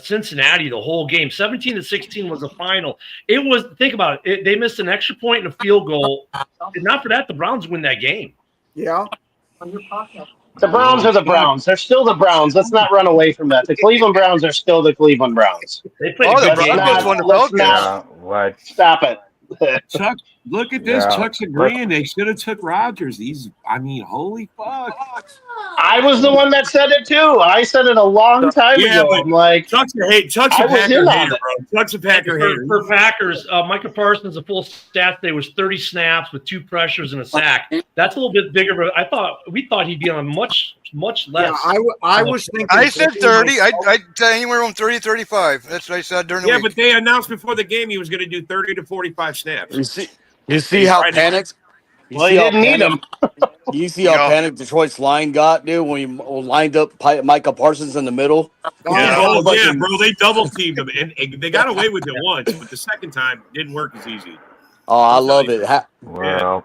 Cincinnati the whole game. 17-16 was the final. It was, think about it, they missed an extra point and a field goal. If not for that, the Browns win that game. Yeah. The Browns are the Browns. They're still the Browns. Let's not run away from that. The Cleveland Browns are still the Cleveland Browns. They played the Broncos won the Falcons. Stop it. Chuck, look at this. Chuck's agreeing. They should have took Rodgers. Holy fuck. I was the one that said it too. I said it a long time Yeah, ago. but I'm like, Chuck's a I was Packer in on hater, it. bro. Chuck's a Packer hater. For Packers, Micah Parsons, the full stat day was 30 snaps with 2 pressures and a sack. That's a little bit bigger, but we thought he'd be on much less. Yeah, I was thinking. I said 30. I'd say anywhere from 30 to 35. That's what I said during the week. But they announced before the game he was going to do 30 to 45 snaps. You see how panicked? Well, he didn't need him. You see how panicked Detroit's line got, dude, when he lined up Micah Parsons in the middle? Yeah, bro. They double teamed him, and they got away with it once, but the second time didn't work as easy. Oh, I love it. Well,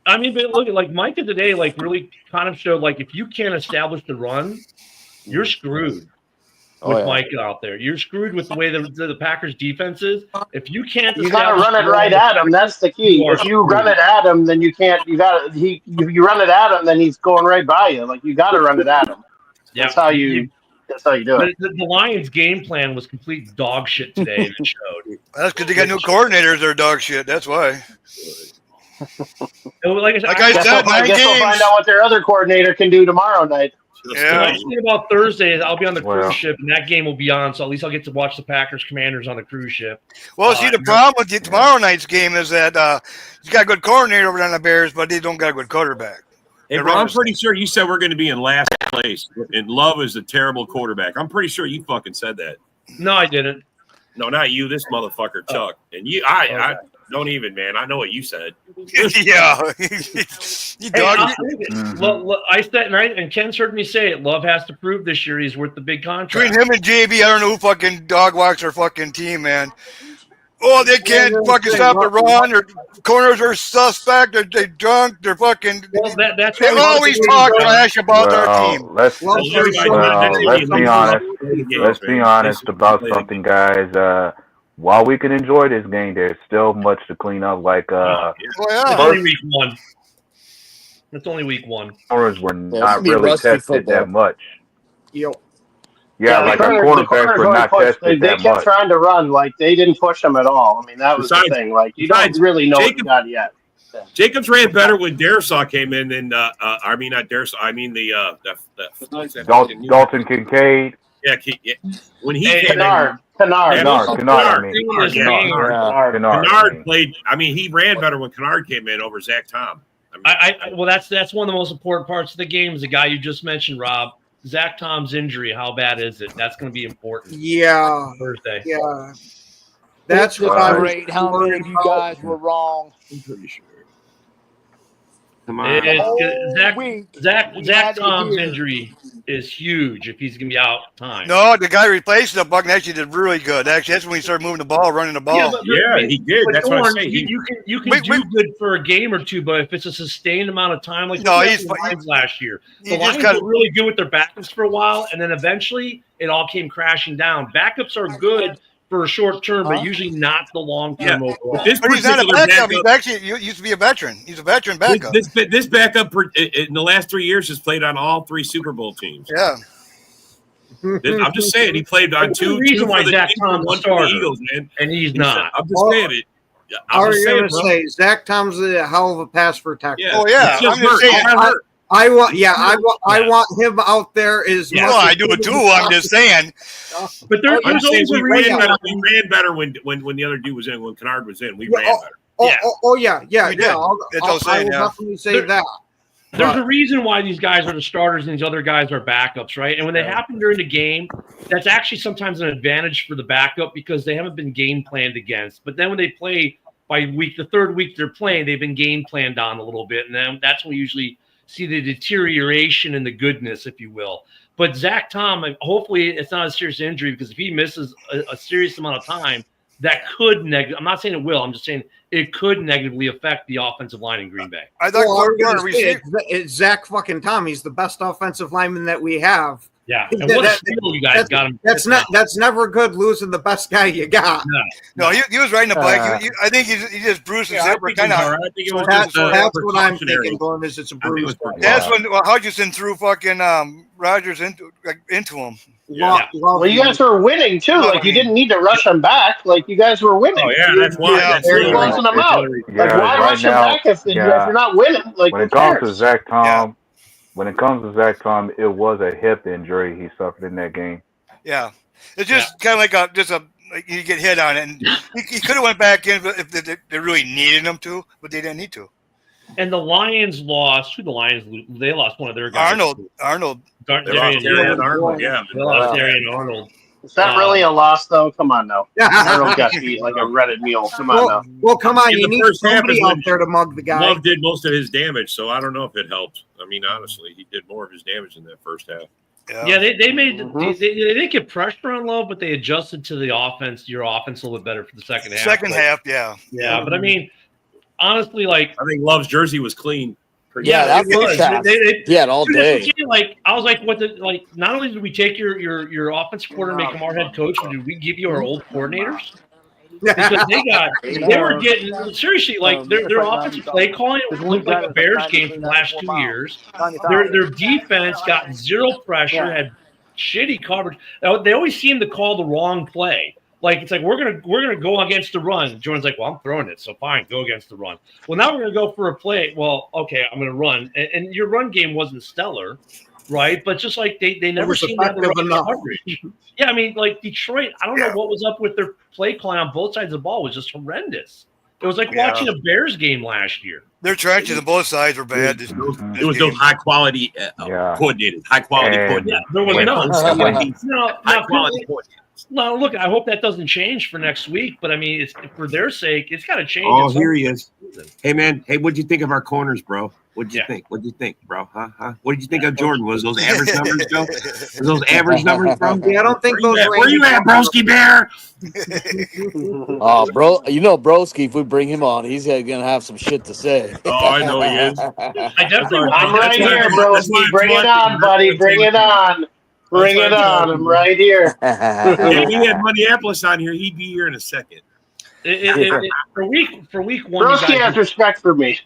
I mean, but look at like Micah today, like really kind of showed like if you can't establish the run, you're screwed with Micah out there. You're screwed with the way the Packers defense is. If you can't, You got to run it right at him. That's the key. If you run it at him, then you can't. You got to. If you run it at him, then he's going right by you. Like you got to run it at him. That's how you. That's how you do it. The Lions' game plan was complete dog shit today. It showed. That's because they got new coordinators. They're dog shit. That's why. Like I said, I guess we'll find out what their other coordinator can do tomorrow night. The nice thing about Thursday is I'll be on the cruise ship, and that game will be on, so at least I'll get to watch the Packers Commanders on the cruise ship. Well, see, the problem with tomorrow night's game is that he's got a good coordinator over there on the Bears, but they don't got a good quarterback. Hey, bro, I'm pretty sure you said we're going to be in last place, and Love is a terrible quarterback. I'm pretty sure you fucking said that. No, I didn't. No, not you. This motherfucker, Chuck. And you, I don't even, man. I know what you said. Yeah. You dog. I said, and Ken's heard me say it. Love has to prove this year he's worth the big contract. Between him and JB, I don't know who fucking dog walks their fucking team, man. Oh, they can't fucking stop the run. Their corners are suspect. They're drunk. They're fucking. Well, that's they always talk trash about their team. Let's be honest. Let's be honest about something, guys. While we can enjoy this game, there's still much to clean up. Like, it's only week 1. It's only week 1. Corners were not really tested that much. Yeah, like our quarterbacks were not tested They that kept much. trying to run, like they didn't push them at all. I mean, that was the thing. Like you don't really know what you got yet. Jacobs ran better when Darisaw came in than I mean not Darisaw. I mean the Dalton Kincaid. Yeah, when he came Kennard. Kennard played. I mean, he ran better when Kennard came in over Zach Tom. Well, that's one of the most important parts of the game. Is the guy you just mentioned, Rob. Zach Tom's injury, how bad is it? That's going to be important. Yeah. Thursday. Yeah. That's what I was great. How many of you guys were wrong? I'm pretty sure. Come on. Zach Tom's injury is huge if he's going to be out time. No, the guy replacing the Buck actually did really good. Actually, that's when he started moving the ball, running the ball. Yeah, he did. That's what I'm saying. You can do good for a game or two, but if it's a sustained amount of time, like the Lions last year, the Lions were really good with their backups for a while, and then eventually it all came crashing down. Backups are good for a short term, but usually not the long term overall. But he's not a backup. He's actually used to be a veteran. He's a veteran backup. This backup in the last 3 years has played on all 3 Super Bowl teams. Yeah. I'm just saying he played on two. Reason why Zach Tom's one for the Eagles, man, and he's not. I'm just saying it. I was going to say Zach Tom's a hell of a pass protector. Yeah. Oh yeah, I'm just saying. I want him out there as much. Well, I do it too. I'm just saying. But there's always a reason. We ran better when the other dude was in. When Kennard was in, we ran better. Yeah. I'll definitely say that. There's a reason why these guys are the starters and these other guys are backups, right? And when they happen during the game, that's actually sometimes an advantage for the backup because they haven't been game planned against. But then when they play by the third week they're playing, they've been game planned on a little bit, and then that's when we usually see the deterioration and the goodness, if you will. But Zach Tom, hopefully it's not a serious injury because if he misses a serious amount of time, that could I'm not saying it will. I'm just saying it could negatively affect the offensive line in Green Bay. I thought it's Zach fucking Tom. He's the best offensive lineman that we have. Yeah, and what a steal you guys got him. That's never good losing the best guy you got. No, he was riding the bike. I think he just bruised his hip. That's what I'm thinking. Going is it's a bruise. That's when Hutchinson threw fucking Rodgers into him. Yeah. Well, you guys were winning too. Like you didn't need to rush them back. Like you guys were winning. Oh yeah, that's why. They're closing them out. Like why rush them back if you're not winning? Like when it comes to Zach Tom, when it comes to Zach Tom, it was a hip injury he suffered in that game. Yeah, it's just kind of like like you get hit on it, and he could have went back in if they really needed him to, but they didn't need to. And the Lions lost. Who the Lions? They lost one of their guys. Arnold. Darian Arnold. Yeah, They lost Darian Arnold. Is that really a loss, though? Come on now. Arnold got beat like a Reddit mule. Come on now. Well, come on. In You the need first half somebody is out when there to mug the guy. Love did most of his damage, so I don't know if it helped. I mean, honestly, he did more of his damage in that first half. Yeah, they made they didn't get pressure on Love, but they adjusted to the offense. Your offense a little bit better for the second half. Second half, yeah. Yeah, but I mean, honestly, like I think Love's jersey was clean. Yeah, that first half. He had all day. Like I was like, what the like? Not only did we take your offensive coordinator, make him our head coach, but did we give you our old coordinators? Because they were getting seriously like their offensive play calling looked like a Bears game from the last 2 years. Their defense got zero pressure, had shitty coverage. They always seem to call the wrong play. Like it's like we're gonna go against the run. Jordan's like, well, I'm throwing it, so fine, go against the run. Well, now we're gonna go for a play. Well, okay, I'm gonna run, and your run game wasn't stellar, right? But just like they never seemed to have the right coverage. Yeah, I mean, like Detroit, I don't know what was up with their play calling on both sides of the ball. It was just horrendous. It was like watching a Bears game last year. Their trenches on both sides were bad. It was those high quality coordinators, high quality coordinators. Yeah, there was high quality coordinators. No, look, I hope that doesn't change for next week. But I mean, it's for their sake, it's got to change. Oh, here he is. Hey, man. Hey, what'd you think of our corners, bro? What'd you think? What'd you think, bro? Huh? What did you think of Jordan? Was those average numbers, Joe? Was those average numbers, bro? Yeah, I don't think those. Where you at, Broski Bear? Oh, bro, Broski, if we bring him on, he's gonna have some shit to say. Oh, I know he is. I'm right here, Broski. Bring it on, buddy. Bring it on. Bring it on. I'm right here. If he had Minneapolis on here, he'd be here in a second. For week one, Broski has respect for me.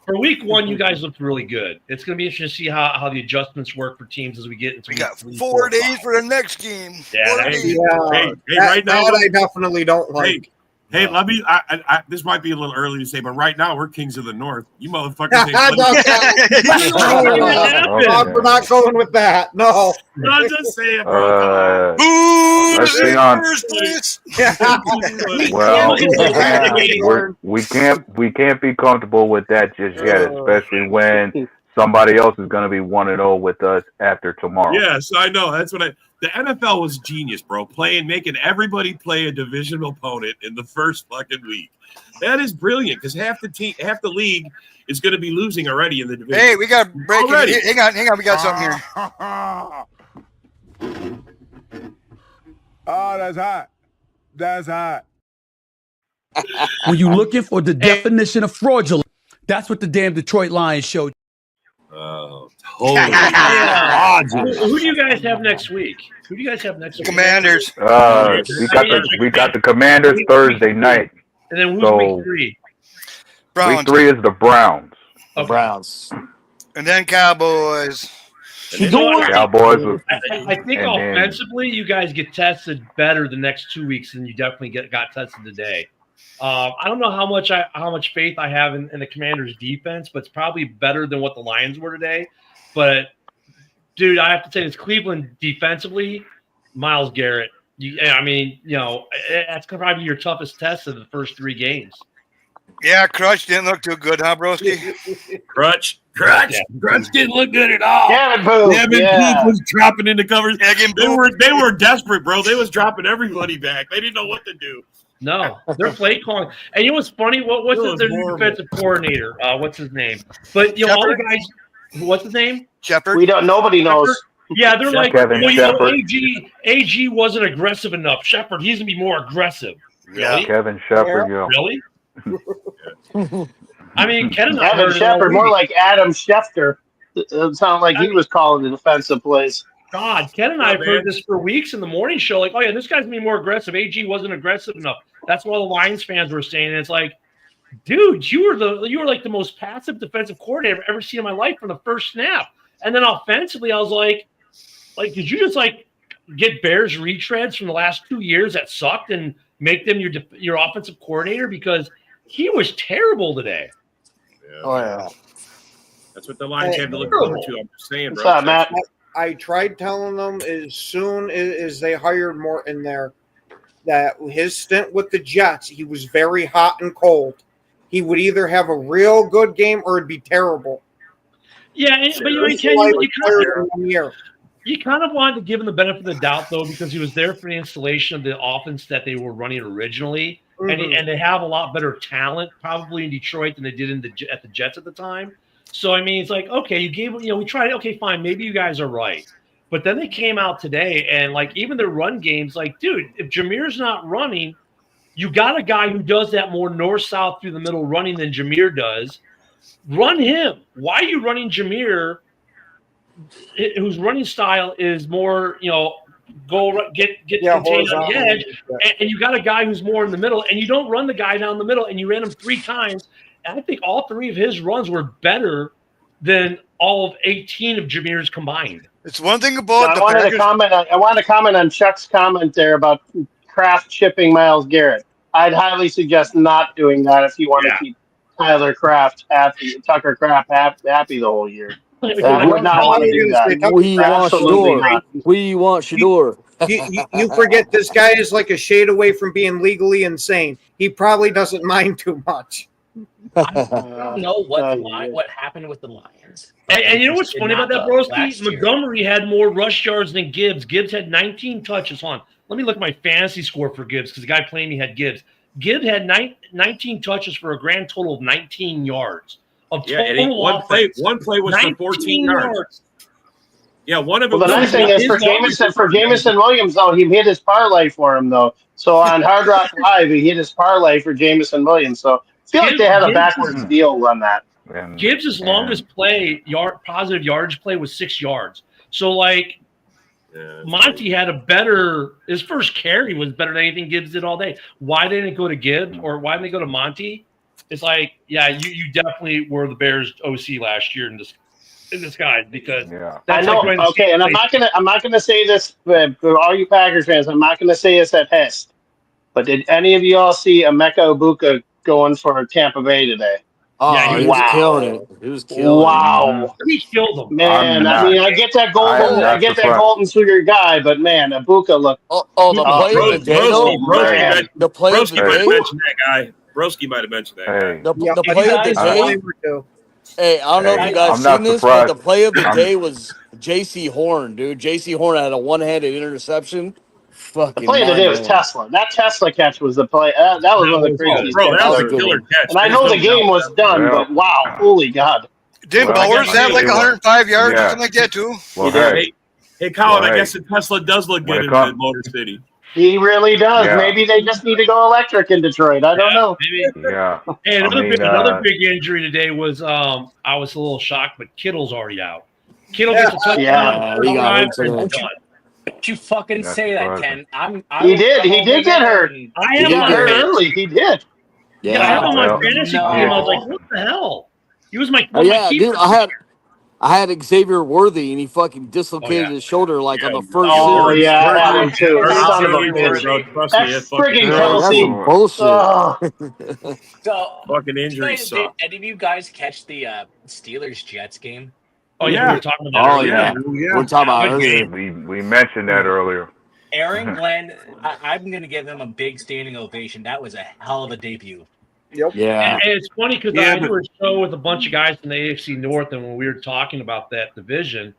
For week one, you guys looked really good. It's going to be interesting to see how the adjustments work for teams as we get into. We got 4 days for the next game. Hey, right now, I definitely don't like. Hey, let me. This might be a little early to say, but right now we're kings of the north. You motherfuckers. We're not going with that. No. I'm just saying, bro. Well, we can't be comfortable with that just yet, especially when somebody else is going to be 1-0 with us after tomorrow. Yes, I know. That's what the NFL was genius, bro. Making everybody play a divisional opponent in the first fucking week. That is brilliant because half the league is going to be losing already in the division. Hey, we got to break it. Hang on. We got something here. Oh, that's hot. That's hot. When you're looking for the definition of fraudulent, that's what the damn Detroit Lions showed. Who do you guys have next week? Commanders. We got the Commanders Thursday night. And then who's week 3? Browns. Week 3 is the Browns. Okay. Browns. And then Cowboys. Cowboys. I think offensively, you guys get tested better the next 2 weeks than you definitely got tested today. I don't know how much faith I have in the Commanders' defense, but it's probably better than what the Lions were today. But dude, I have to say this: Cleveland defensively, Myles Garrett. That's probably your toughest test of the first 3 games. Yeah, Crutch didn't look too good, huh, Broski? Crutch didn't look good at all. Devin Booth was dropping into covers. Yeah, they were desperate, bro. They was dropping everybody back. They didn't know what to do. No, they're play calling. And you know what's funny? What's their defensive coordinator? What's his name? But all the guys. What's his name? Shepard. Nobody knows. Yeah, they're like, Shepard. AG wasn't aggressive enough. Shepard, he's gonna be more aggressive. Really? Kevin Shepard. Yeah. Really? I mean, Kevin Shepard, more like Adam Schefter. It sounded like he was calling the defensive plays. God, Ken and I have heard this for weeks in the morning show. Like, oh yeah, this guy's gonna be more aggressive. AG wasn't aggressive enough. That's what the Lions fans were saying. And it's like, dude, you were like the most passive defensive coordinator I've ever seen in my life from the first snap. And then offensively, I was like, did you just get Bears retreads from the last 2 years that sucked and make them your offensive coordinator? Because he was terrible today. Oh yeah. That's what the Lions have to look True. forward to. I'm just saying, What's bro. up, Matt? I tried telling them as soon as they hired Morton there that his stint with the Jets, he was very hot and cold. He would either have a real good game or it'd be terrible. Yeah, but you kind of wanted to give him the benefit of the doubt, though, because he was there for the installation of the offense that they were running originally, and they have a lot better talent probably in Detroit than they did at the Jets at the time. So I mean, it's like, okay, you gave, we tried it. Okay, fine, maybe you guys are right. But then they came out today, and like even their run games, like, dude, if Jameer's not running, you got a guy who does that more north-south through the middle running than Jameer does. Run him. Why are you running Jameer, whose running style is more, get contained on the edge, and you got a guy who's more in the middle, and you don't run the guy down the middle, and you ran him 3 times, and I think all 3 of his runs were better than all of 18 of Jameer's combined. It's one thing about I wanted to comment on Chuck's comment there about Kraft chipping Myles Garrett. I'd highly suggest not doing that if you want to keep Tyler Kraft happy, Tucker Kraft happy the whole year. I would not want to do that. We want Absolutely Shador. not. We want Shador. You forget this guy is like a shade away from being legally insane. He probably doesn't mind too much. I don't know what happened with the Lions. And you know what's funny about that, Broski? Montgomery had more rush yards than Gibbs. Gibbs had 19 touches. Hold on. Let me look at my fantasy score for Gibbs because the guy playing me had Gibbs. Gibbs had 19 touches for a grand total of 19 yards. One play was for 14 yards. Yeah, one of them. Well, the nice thing is for Jameson Williams, though, he hit his parlay for him, though. So on Hard Rock Live, he hit his parlay for Jameson Williams. So I feel like they had a backwards deal on that. Gibbs' longest positive yardage play was 6 yards. So, like, Monty had his first carry was better than anything Gibbs did all day. Why didn't it go to Gibbs or why didn't they go to Monty? It's like, yeah, you definitely were the Bears OC last year in disguise because I know. Okay, and I'm not gonna say this for all you Packers fans. I'm not gonna say this at Hest. But did any of y'all see Emeka Egbuka going for Tampa Bay today? Oh, yeah, he was killing it. He was killing it. He killed him. Man, I get that golden sugar guy, but man, Egbuka looked. The play of the day, though. The play of the day. Mentioned that guy. Broski might have mentioned that guy. The play of the day. Hey, I don't know if you guys seen this, but the play of the day was J.C. Horn, dude. J.C. Horn had a one-handed interception. The play of the day was Tesla. That Tesla catch was the play. That was one of the craziest catches. That was a killer catch. And I know the game was done, but wow, holy God. Didn't Bowers have like 105 yards or something like that, too? Well, hey, Colin, I guess the Tesla does look good in Motor City. He really does. Yeah. Maybe they just need to go electric in Detroit. I don't know. Maybe. Yeah. Hey, another big injury today was I was a little shocked, but Kittle's already out. Kittle gets a touchdown. Don't you fucking say that, Ken. He did get hurt. I am on early. He did. Yeah, I have on my fantasy team. I was like, what the hell? He was my dude. I had Xavier Worthy, and he fucking dislocated his shoulder like on the first. Oh yeah, I had him too. Son of a bitch. That's friggin' Kelsey. So fucking injury. Did any of you guys catch the Steelers Jets game? Oh yeah, we were talking about. We're talking about earlier. We mentioned that earlier. Aaron Glenn, I'm going to give him a big standing ovation. That was a hell of a debut. Yep. Yeah. And it's funny because I did a show with a bunch of guys from the AFC North, and when we were talking about that division,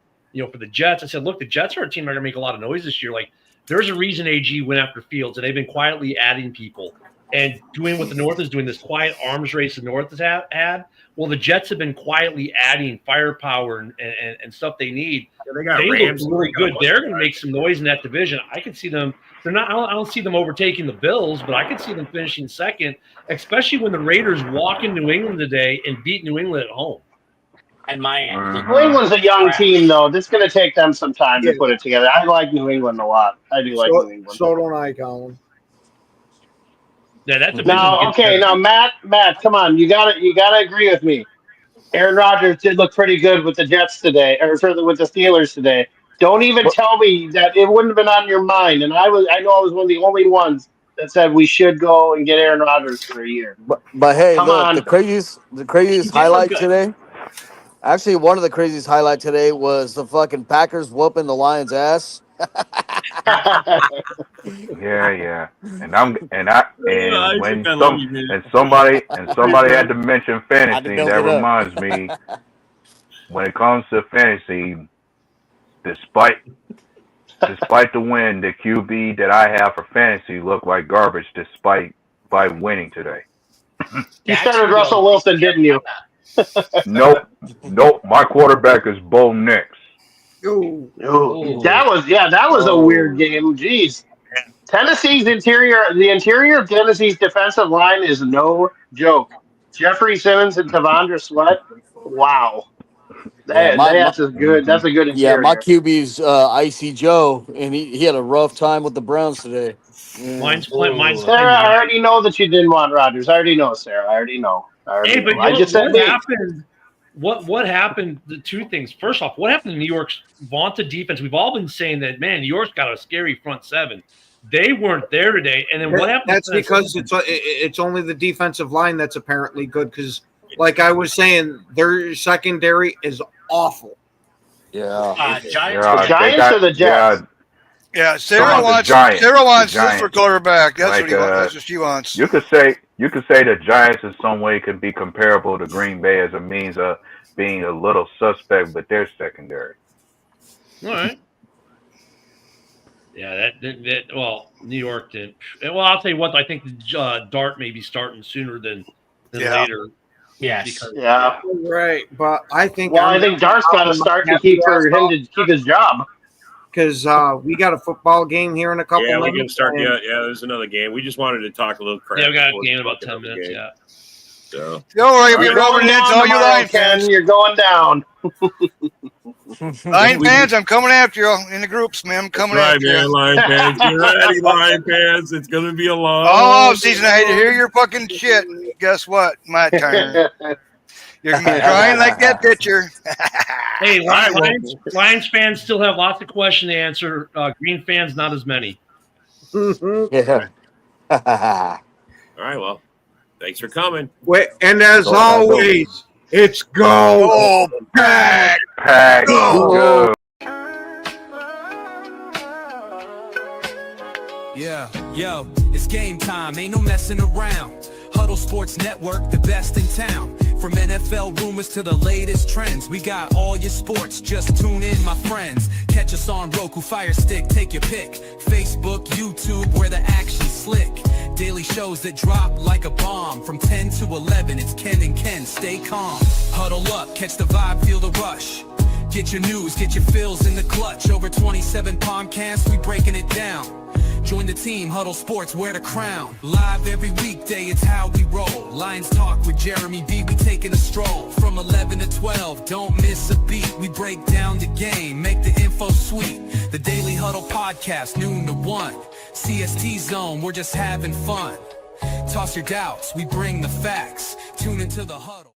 for the Jets, I said, look, the Jets are a team that are going to make a lot of noise this year. Like, there's a reason AG went after Fields, and they've been quietly adding people and doing what the North is doing, this quiet arms race the North has had. Well, the Jets have been quietly adding firepower and stuff they need. Yeah, they look really good. They're going to make some noise in that division. I can see them. They're not. I don't see them overtaking the Bills, but I can see them finishing second, especially when the Raiders walk in New England today and beat New England at home. And Miami. New England's a young team, though. This is going to take them some time to put it together. I like New England a lot. I do like New England. So don't I, Colin. Yeah, that's a now, Matt, come on. You gotta agree with me. Aaron Rodgers did look pretty good with the Jets today, or with the Steelers today. Don't even tell me that it wouldn't have been on your mind. And I know I was one of the only ones that said we should go and get Aaron Rodgers for a year. But hey, look, the craziest highlight today. Actually, one of the craziest highlight today was the fucking Packers whooping the Lions' ass. Yeah. And when I love you, man. somebody had to mention I had to fantasy, build that it up. reminds me, when it comes to fantasy, despite the win, the QB that I have for fantasy looked like garbage despite winning today. You started Russell Wilson, didn't you? Nope. My quarterback is Bo Nix. That was a weird game. Jeez. The interior of Tennessee's defensive line is no joke. Jeffrey Simmons and Tavondra Sweat. Wow. Yeah, That's a good yeah, my interior. QB's Icy Joe, and he had a rough time with the Browns today. Mine's playing. Sarah, I already know that you didn't want Rodgers. I already know, Sarah. I already know. Hey, but I just said what me. happened? What happened? The two things. First off, what happened to New York's vaunted defense? We've all been saying that, man, New York's got a scary front seven. They weren't there today. And then what happened? That's because it's only the defensive line that's apparently good. Because, like I was saying, their secondary is awful. Yeah. Giants. The Giants or the Jets? Yeah, Sarah wants this for quarterback. That's what he wants. That's what she wants. You could say the Giants in some way could be comparable to Green Bay as a means of being a little suspect, but they're secondary. All right. Yeah, that well, New York didn't. Well, I'll tell you what. I think Dart may be starting sooner than later. Yes. Right. But I think. Well, I think Dart's got to start to keep his job. Because we got a football game here in a couple Yeah, minutes. we can start. Yeah, there's another game. We just wanted to talk a little crap. Yeah, we got a before game in we about 10 minutes. game. Yeah. So. Don't worry, You're we're going rubbing down into all you tomorrow, Lion Ken. fans. You're going down. Lion fans, I'm coming after you in the groups, man. I'm coming That's right, after man. you. Lion fans, get ready, Lion fans. It's gonna be a long All season, I hate to hear your fucking shit. Guess what? My turn. You're gonna be crying like that pitcher. Hey, Lions fans still have lots of questions to answer. Green fans, not as many. Yeah. All right, well, thanks for coming. Wait, and as always, it's go Pack. Go. Yeah, yo, it's game time. Ain't no messing around. Huddle Sports Network, the best in town. From NFL rumors to the latest trends, we got all your sports. Just tune in, my friends. Catch us on Roku, Fire Stick, take your pick. Facebook, YouTube, where the action's slick. Daily shows that drop like a bomb. From 10 to 11, it's Ken and Ken. Stay calm. Huddle up, catch the vibe, feel the rush. Get your news, get your fills in the clutch. Over 27 podcasts, we breaking it down. Join the team, Huddle Sports, wear the crown. Live every weekday, it's how we roll. Lions Talk with Jeremy B, we taking a stroll. From 11 to 12, don't miss a beat. We break down the game, make the info sweet. The Daily Huddle Podcast, noon to 1. CST Zone, we're just having fun. Toss your doubts, we bring the facts. Tune into the Huddle.